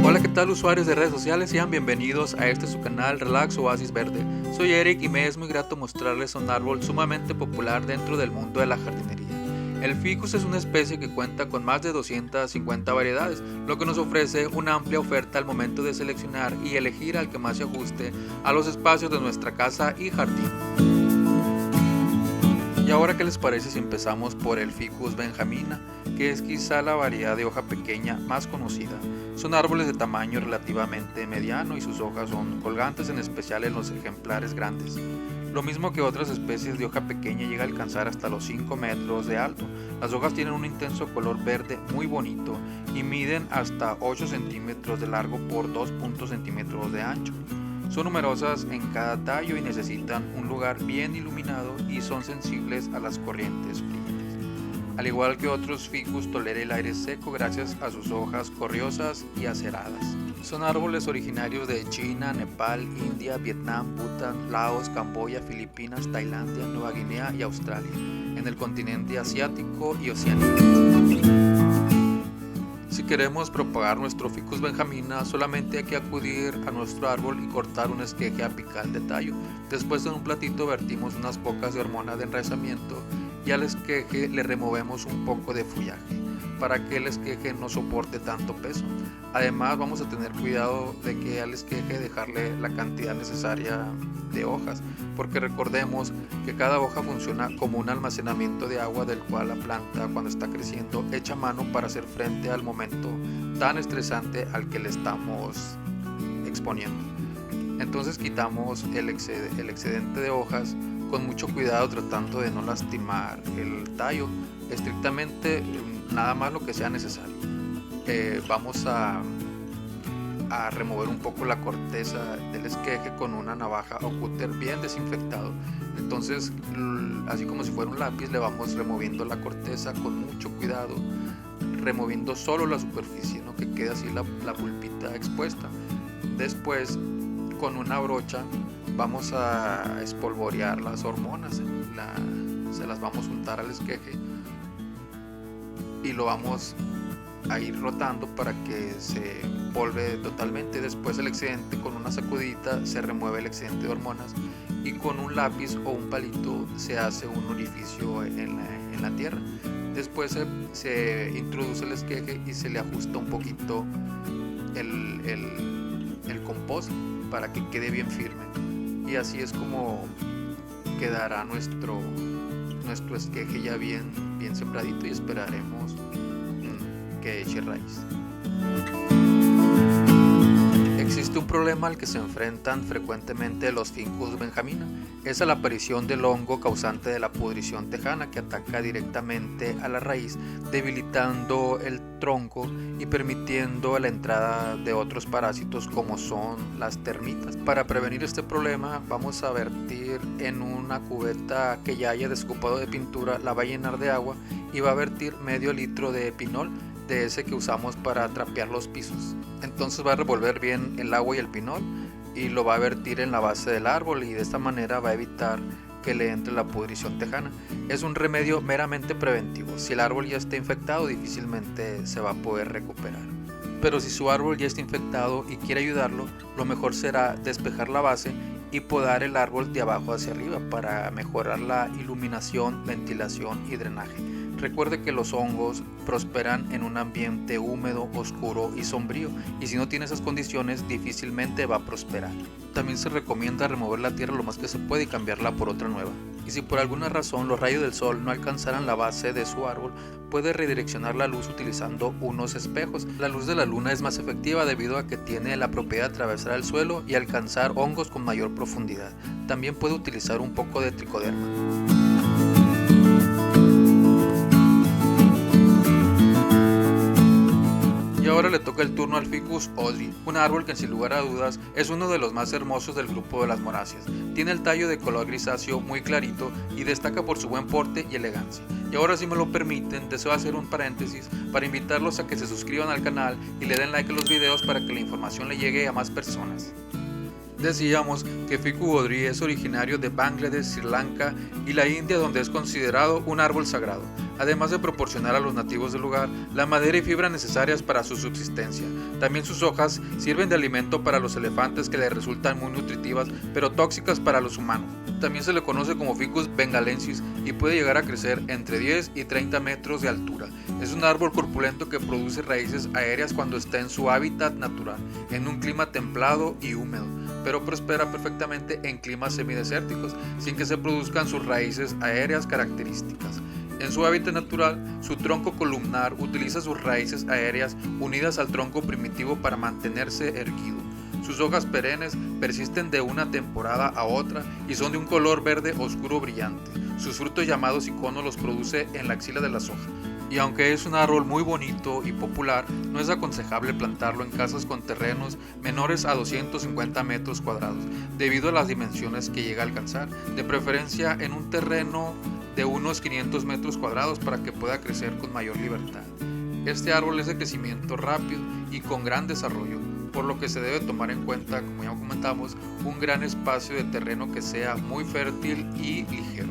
Hola, ¿qué tal usuarios de redes sociales? Sean bienvenidos a este su canal Relax Oasis Verde. Soy Eric y me es muy grato mostrarles un árbol sumamente popular dentro del mundo de la jardinería. El ficus es una especie que cuenta con más de 250 variedades, lo que nos ofrece una amplia oferta al momento de seleccionar y elegir al que más se ajuste a los espacios de nuestra casa y jardín. Y ahora, ¿qué les parece si empezamos por el Ficus benjamina, que es quizá la variedad de hoja pequeña más conocida? Son árboles de tamaño relativamente mediano y sus hojas son colgantes, en especial en los ejemplares grandes. Lo mismo que otras especies de hoja pequeña, llega a alcanzar hasta los 5 metros de alto. Las hojas tienen un intenso color verde muy bonito y miden hasta 8 centímetros de largo por 2 centímetros de ancho. Son numerosas en cada tallo y necesitan un lugar bien iluminado y son sensibles a las corrientes frías. Al igual que otros ficus, tolera el aire seco gracias a sus hojas corriosas y aceradas. Son árboles originarios de China, Nepal, India, Vietnam, Bután, Laos, Camboya, Filipinas, Tailandia, Nueva Guinea y Australia, en el continente asiático y oceánico. Si queremos propagar nuestro Ficus benjamina, solamente hay que acudir a nuestro árbol y cortar un esqueje apical de tallo. Después, en un platito vertimos unas pocas de hormona de enraizamiento y al esqueje le removemos un poco de follaje para que el esqueje no soporte tanto peso. Además, vamos a tener cuidado de que al esqueje dejarle la cantidad necesaria de hojas, porque recordemos que cada hoja funciona como un almacenamiento de agua del cual la planta, cuando está creciendo, echa mano para hacer frente al momento tan estresante al que le estamos exponiendo. Entonces quitamos el excedente de hojas con mucho cuidado, tratando de no lastimar el tallo, estrictamente nada más lo que sea necesario. Vamos a remover un poco la corteza del esqueje con una navaja o cúter bien desinfectado. Entonces, así como si fuera un lápiz, le vamos removiendo la corteza con mucho cuidado, removiendo solo la superficie, ¿no? Que quede así la pulpita expuesta. Después, con una brocha vamos a espolvorear las hormonas, se las vamos a untar al esqueje y lo vamos a ir rotando para que se polve totalmente. Después el excedente, con una sacudita se remueve el excedente de hormonas y con un lápiz o un palito se hace un orificio en la tierra. Después se introduce el esqueje y se le ajusta un poquito el compost para que quede bien firme, y así es como quedará nuestro esqueje ya bien sembradito, y esperaremos que eche raíz. Existe un problema al que se enfrentan frecuentemente los Ficus benjamina, es a la aparición del hongo causante de la pudrición tejana, que ataca directamente a la raíz, debilitando el tronco y permitiendo la entrada de otros parásitos como son las termitas. Para prevenir este problema, vamos a vertir en una cubeta que ya haya desocupado de pintura, la va a llenar de agua y va a vertir medio litro de pinol, de ese que usamos para trapear los pisos. Entonces va a revolver bien el agua y el pinol y lo va a vertir en la base del árbol, y de esta manera va a evitar que le entre la pudrición tejana. Es un remedio meramente preventivo. Si el árbol ya está infectado, difícilmente se va a poder recuperar. Pero si su árbol ya está infectado y quiere ayudarlo, lo mejor será despejar la base y podar el árbol de abajo hacia arriba para mejorar la iluminación, ventilación y drenaje. Recuerde que los hongos prosperan en un ambiente húmedo, oscuro y sombrío, y si no tiene esas condiciones, difícilmente va a prosperar. También se recomienda remover la tierra lo más que se puede y cambiarla por otra nueva. Y si por alguna razón los rayos del sol no alcanzaran la base de su árbol, puede redireccionar la luz utilizando unos espejos. La luz de la luna es más efectiva debido a que tiene la propiedad de atravesar el suelo y alcanzar hongos con mayor profundidad. También puede utilizar un poco de tricoderma. Y ahora le toca el turno al Ficus Odri, un árbol que sin lugar a dudas es uno de los más hermosos del grupo de las moráceas. Tiene el tallo de color grisáceo muy clarito y destaca por su buen porte y elegancia. Y ahora, si me lo permiten, deseo hacer un paréntesis para invitarlos a que se suscriban al canal y le den like a los videos para que la información le llegue a más personas. Decíamos que Ficus audry es originario de Bangladesh, Sri Lanka y la India, donde es considerado un árbol sagrado, además de proporcionar a los nativos del lugar la madera y fibra necesarias para su subsistencia. También sus hojas sirven de alimento para los elefantes, que les resultan muy nutritivas pero tóxicas para los humanos. También se le conoce como Ficus bengalensis y puede llegar a crecer entre 10 y 30 metros de altura. Es un árbol corpulento que produce raíces aéreas cuando está en su hábitat natural, en un clima templado y húmedo, pero prospera perfectamente en climas semidesérticos, sin que se produzcan sus raíces aéreas características. En su hábitat natural, su tronco columnar utiliza sus raíces aéreas unidas al tronco primitivo para mantenerse erguido. Sus hojas perennes persisten de una temporada a otra y son de un color verde oscuro brillante. Sus frutos, llamados iconos, los produce en la axila de las hojas. Y aunque es un árbol muy bonito y popular, no es aconsejable plantarlo en casas con terrenos menores a 250 metros cuadrados, debido a las dimensiones que llega a alcanzar, de preferencia en un terreno de unos 500 metros cuadrados para que pueda crecer con mayor libertad. Este árbol es de crecimiento rápido y con gran desarrollo, por lo que se debe tomar en cuenta, como ya comentamos, un gran espacio de terreno que sea muy fértil y ligero.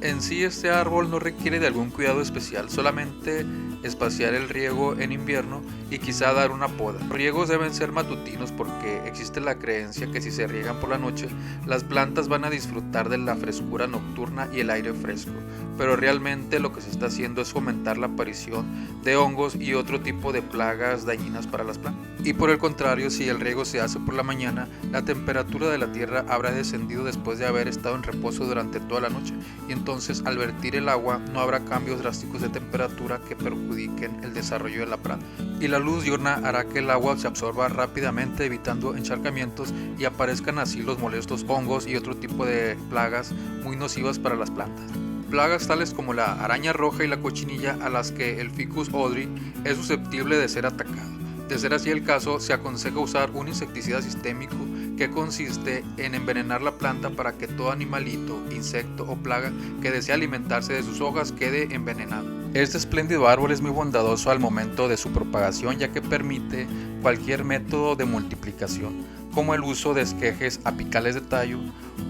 En sí, este árbol no requiere de algún cuidado especial, solamente espaciar el riego en invierno y quizá dar una poda. Los riegos deben ser matutinos porque existe la creencia que si se riegan por la noche, las plantas van a disfrutar de la frescura nocturna y el aire fresco, pero realmente lo que se está haciendo es fomentar la aparición de hongos y otro tipo de plagas dañinas para las plantas. Y por el contrario, si el riego se hace por la mañana, la temperatura de la tierra habrá descendido después de haber estado en reposo durante toda la noche, y entonces al vertir el agua no habrá cambios drásticos de temperatura que perjudiquen el desarrollo de la planta. Y la luz diurna hará que el agua se absorba rápidamente, evitando encharcamientos, y aparezcan así los molestos hongos y otro tipo de plagas muy nocivas para las plantas. Plagas tales como la araña roja y la cochinilla, a las que el Ficus audry es susceptible de ser atacado. De ser así el caso, se aconseja usar un insecticida sistémico que consiste en envenenar la planta para que todo animalito, insecto o plaga que desee alimentarse de sus hojas quede envenenado. Este espléndido árbol es muy bondadoso al momento de su propagación, ya que permite cualquier método de multiplicación, como el uso de esquejes apicales de tallo,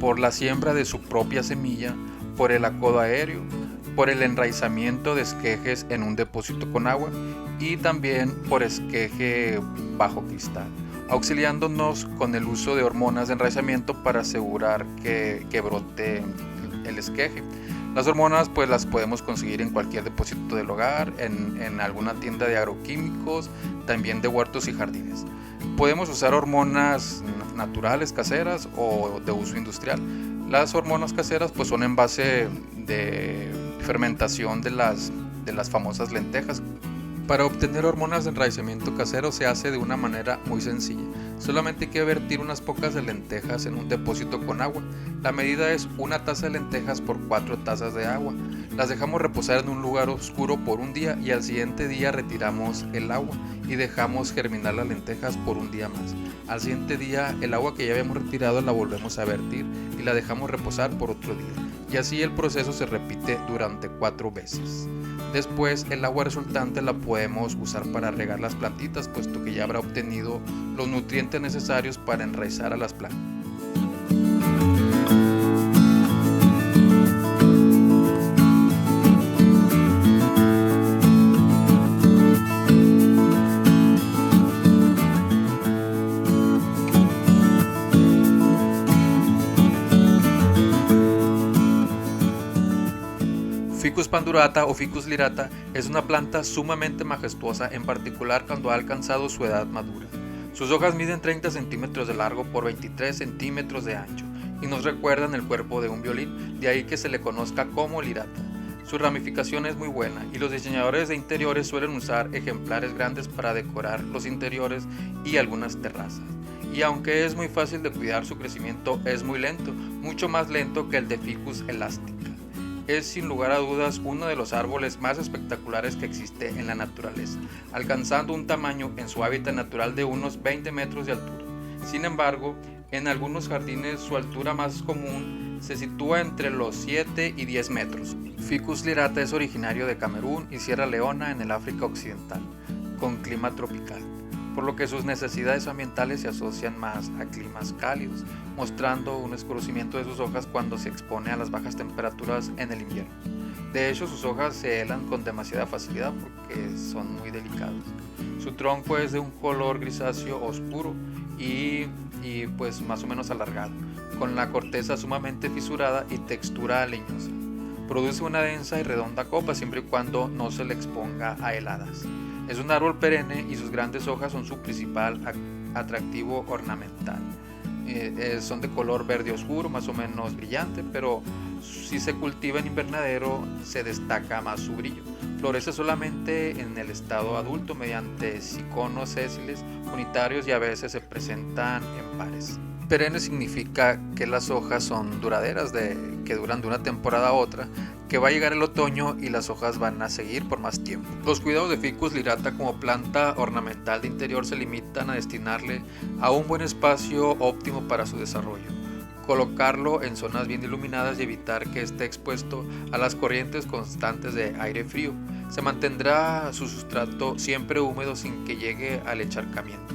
por la siembra de su propia semilla, por el acodo aéreo, por el enraizamiento de esquejes en un depósito con agua y también por esqueje bajo cristal, auxiliándonos con el uso de hormonas de enraizamiento para asegurar que brote el esqueje. Las hormonas pues las podemos conseguir en cualquier depósito del hogar, en alguna tienda de agroquímicos, también de huertos y jardines. Podemos usar hormonas naturales, caseras o de uso industrial. Las hormonas caseras pues son en base de fermentación de las famosas lentejas. Para obtener hormonas de enraizamiento casero se hace de una manera muy sencilla. Solamente hay que vertir unas pocas de lentejas en un depósito con agua. La medida es 1 taza de lentejas por 4 tazas de agua. Las dejamos reposar en un lugar oscuro por un día y al siguiente día retiramos el agua y dejamos germinar las lentejas por un día más. Al siguiente día el agua que ya habíamos retirado la volvemos a vertir y la dejamos reposar por otro día. Y así el proceso se repite durante 4 veces. Después el agua resultante la podemos usar para regar las plantitas, puesto que ya habrá obtenido los nutrientes necesarios para enraizar a las plantas. Ficus pandurata o Ficus lyrata es una planta sumamente majestuosa, en particular cuando ha alcanzado su edad madura. Sus hojas miden 30 centímetros de largo por 23 centímetros de ancho y nos recuerdan el cuerpo de un violín, de ahí que se le conozca como lyrata. Su ramificación es muy buena y los diseñadores de interiores suelen usar ejemplares grandes para decorar los interiores y algunas terrazas. Y aunque es muy fácil de cuidar, su crecimiento es muy lento, mucho más lento que el de Ficus elástica. Es sin lugar a dudas uno de los árboles más espectaculares que existe en la naturaleza, alcanzando un tamaño en su hábitat natural de unos 20 metros de altura. Sin embargo, en algunos jardines su altura más común se sitúa entre los 7 y 10 metros. Ficus lyrata es originario de Camerún y Sierra Leona en el África Occidental, con clima tropical. por lo que sus necesidades ambientales se asocian más a climas cálidos, mostrando un escurecimiento de sus hojas cuando se expone a las bajas temperaturas en el invierno. De hecho, sus hojas se helan con demasiada facilidad porque son muy delicados. Su tronco es de un color grisáceo oscuro y pues más o menos alargado, con la corteza sumamente fisurada y textura leñosa. Produce una densa y redonda copa siempre y cuando no se le exponga a heladas. Es un árbol perenne y sus grandes hojas son su principal atractivo ornamental. Son de color verde oscuro, más o menos brillante, pero si se cultiva en invernadero se destaca más su brillo. Florece solamente en el estado adulto mediante ciconos sésiles unitarios y a veces se presentan en pares. Perenne significa que las hojas son duraderas, que duran de una temporada a otra, que va a llegar el otoño y las hojas van a seguir por más tiempo. Los cuidados de Ficus lyrata como planta ornamental de interior se limitan a destinarle a un buen espacio óptimo para su desarrollo, colocarlo en zonas bien iluminadas y evitar que esté expuesto a las corrientes constantes de aire frío. Se mantendrá su sustrato siempre húmedo sin que llegue al encharcamiento.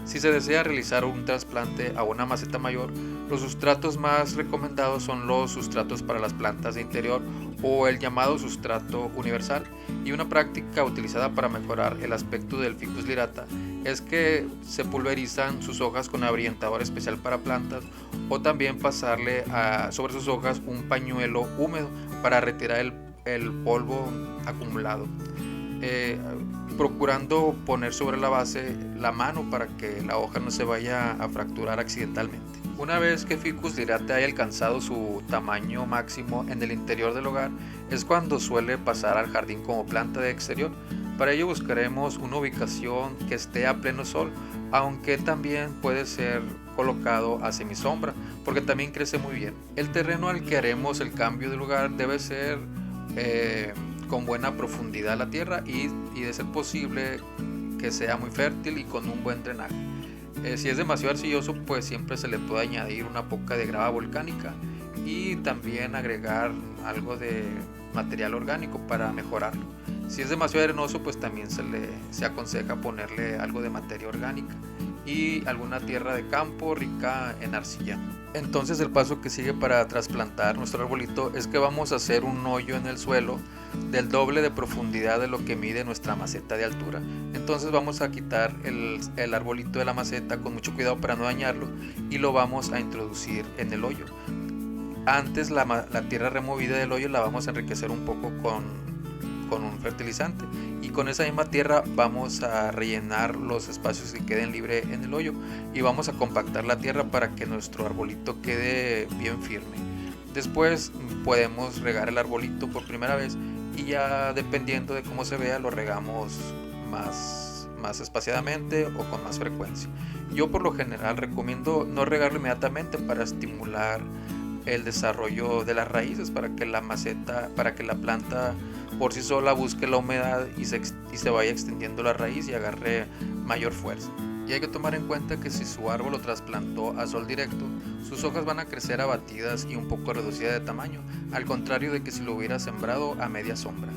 Si se desea realizar un trasplante a una maceta mayor, los sustratos más recomendados son los sustratos para las plantas de interior o el llamado sustrato universal, y una práctica utilizada para mejorar el aspecto del Ficus lyrata es que se pulverizan sus hojas con ahuyentador especial para plantas o también pasarle sobre sus hojas un pañuelo húmedo para retirar el polvo acumulado. Procurando poner sobre la base la mano para que la hoja no se vaya a fracturar accidentalmente. Una vez que Ficus lyrata haya alcanzado su tamaño máximo en el interior del hogar, es cuando suele pasar al jardín como planta de exterior. Para ello buscaremos una ubicación que esté a pleno sol, aunque también puede ser colocado a semisombra, porque también crece muy bien. El terreno al que haremos el cambio de lugar debe ser con buena profundidad la tierra y de ser posible que sea muy fértil y con un buen drenaje. Si es demasiado arcilloso, pues siempre se le puede añadir una poca de grava volcánica y también agregar algo de material orgánico para mejorarlo. Si es demasiado arenoso, pues también se aconseja ponerle algo de materia orgánica y alguna tierra de campo rica en arcilla. Entonces el paso que sigue para trasplantar nuestro arbolito es que vamos a hacer un hoyo en el suelo del doble de profundidad de lo que mide nuestra maceta de altura. Entonces vamos a quitar el arbolito de la maceta con mucho cuidado para no dañarlo y lo vamos a introducir en el hoyo. Antes la tierra removida del hoyo la vamos a enriquecer un poco con un fertilizante, y con esa misma tierra vamos a rellenar los espacios que queden libres en el hoyo y vamos a compactar la tierra para que nuestro arbolito quede bien firme. Después podemos regar el arbolito por primera vez y ya dependiendo de cómo se vea lo regamos más espaciadamente o con más frecuencia. Yo por lo general recomiendo no regarlo inmediatamente para estimular el desarrollo de las raíces, para que la planta por sí sola busque la humedad y se vaya extendiendo la raíz y agarre mayor fuerza. Y hay que tomar en cuenta que si su árbol lo trasplantó a sol directo, sus hojas van a crecer abatidas y un poco reducidas de tamaño, al contrario de que si lo hubiera sembrado a media sombra.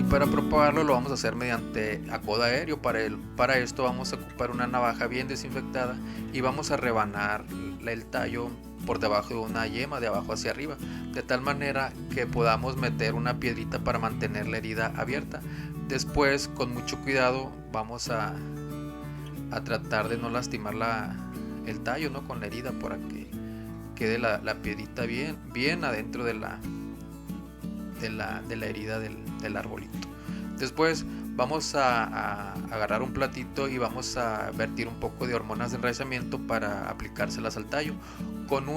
Para propagarlo lo vamos a hacer mediante acodo aéreo. Para esto vamos a ocupar una navaja bien desinfectada y vamos a rebanar el tallo por debajo de una yema, de abajo hacia arriba, de tal manera que podamos meter una piedrita para mantener la herida abierta. Después, con mucho cuidado, vamos a tratar de no lastimar el tallo, ¿no?, con la herida, para que quede la piedrita bien adentro de la herida del arbolito. Después vamos a agarrar un platito y vamos a vertir un poco de hormonas de enraizamiento para aplicárselas al tallo. Con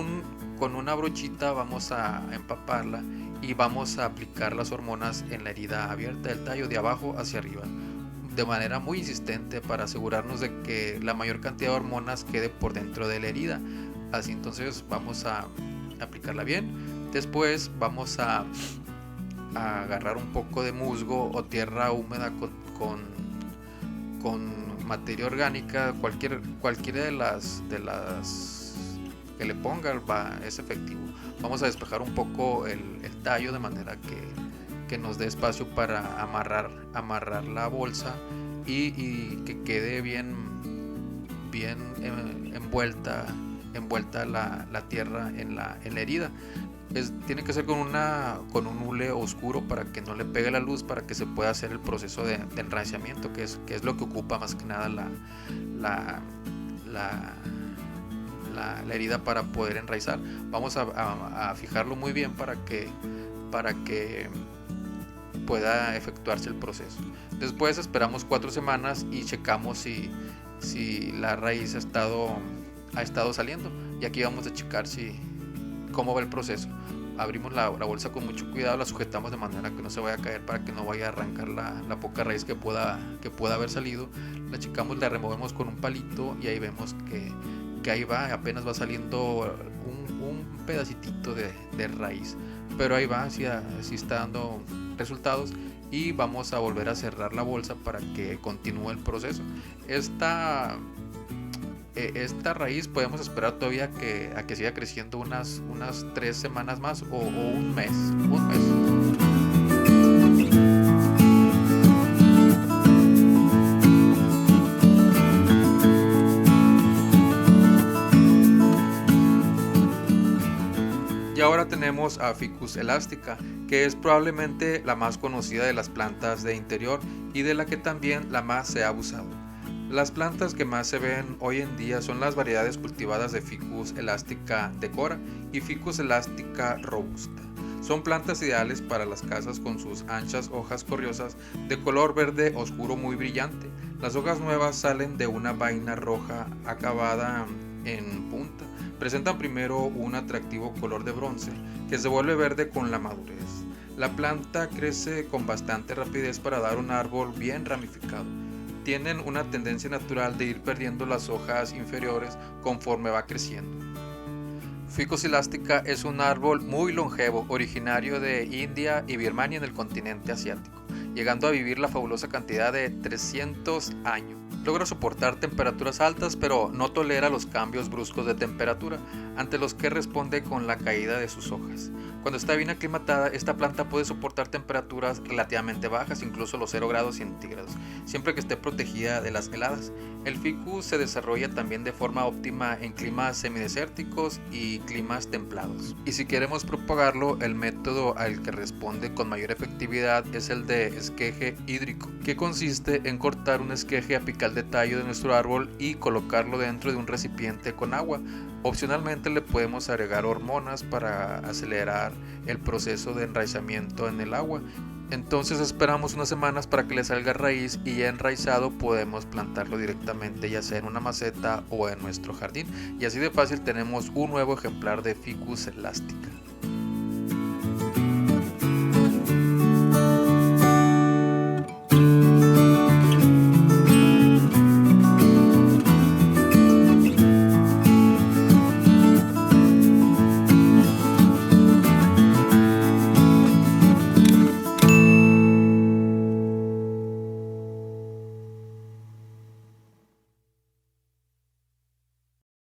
una brochita vamos a empaparla y vamos a aplicar las hormonas en la herida abierta del tallo de abajo hacia arriba, de manera muy insistente para asegurarnos de que la mayor cantidad de hormonas quede por dentro de la herida. Así entonces vamos a aplicarla bien. Después vamos a agarrar un poco de musgo o tierra húmeda con materia orgánica, cualquiera de las le ponga es efectivo. Vamos a despejar un poco el tallo de manera que nos dé espacio para amarrar la bolsa y que quede bien envuelta la tierra en la herida. Tiene que ser con un hule oscuro para que no le pegue la luz, para que se pueda hacer el proceso de enraizamiento, que es lo que ocupa más que nada la herida para poder enraizar. Vamos a fijarlo muy bien para que pueda efectuarse el proceso. Después esperamos 4 semanas y checamos si la raíz ha estado saliendo, y aquí vamos a checar cómo va el proceso. Abrimos la bolsa con mucho cuidado, la sujetamos de manera que no se vaya a caer, para que no vaya a arrancar la poca raíz que pueda haber salido. La checamos, la removemos con un palito y ahí vemos que ahí va, apenas va saliendo un pedacitito de raíz, pero ahí va, sí está dando resultados, y vamos a volver a cerrar la bolsa para que continúe el proceso. Esta raíz podemos esperar todavía a que siga creciendo unas 3 semanas más o un mes. Y ahora tenemos a Ficus elastica, que es probablemente la más conocida de las plantas de interior y de la que también la más se ha abusado. Las plantas que más se ven hoy en día son las variedades cultivadas de Ficus elastica decora y Ficus elastica robusta. Son plantas ideales para las casas con sus anchas hojas coriosas de color verde oscuro muy brillante. Las hojas nuevas salen de una vaina roja acabada en punta. Presentan primero un atractivo color de bronce que se vuelve verde con la madurez. La planta crece con bastante rapidez para dar un árbol bien ramificado. Tienen una tendencia natural de ir perdiendo las hojas inferiores conforme va creciendo. Ficus elastica es un árbol muy longevo, originario de India y Birmania en el continente asiático, llegando a vivir la fabulosa cantidad de 300 años. Logra soportar temperaturas altas, pero no tolera los cambios bruscos de temperatura, ante los que responde con la caída de sus hojas. Cuando está bien aclimatada, esta planta puede soportar temperaturas relativamente bajas, incluso los 0 grados centígrados, siempre que esté protegida de las heladas. El ficus se desarrolla también de forma óptima en climas semidesérticos y climas templados. Y si queremos propagarlo, el método al que responde con mayor efectividad es el de esqueje hídrico, que consiste en cortar un esqueje apical de tallo de nuestro árbol y colocarlo dentro de un recipiente con agua. Opcionalmente le podemos agregar hormonas para acelerar el proceso de enraizamiento en el agua. Entonces esperamos unas semanas para que le salga raíz, y ya enraizado podemos plantarlo directamente, ya sea en una maceta o en nuestro jardín, y así de fácil tenemos un nuevo ejemplar de Ficus elastica.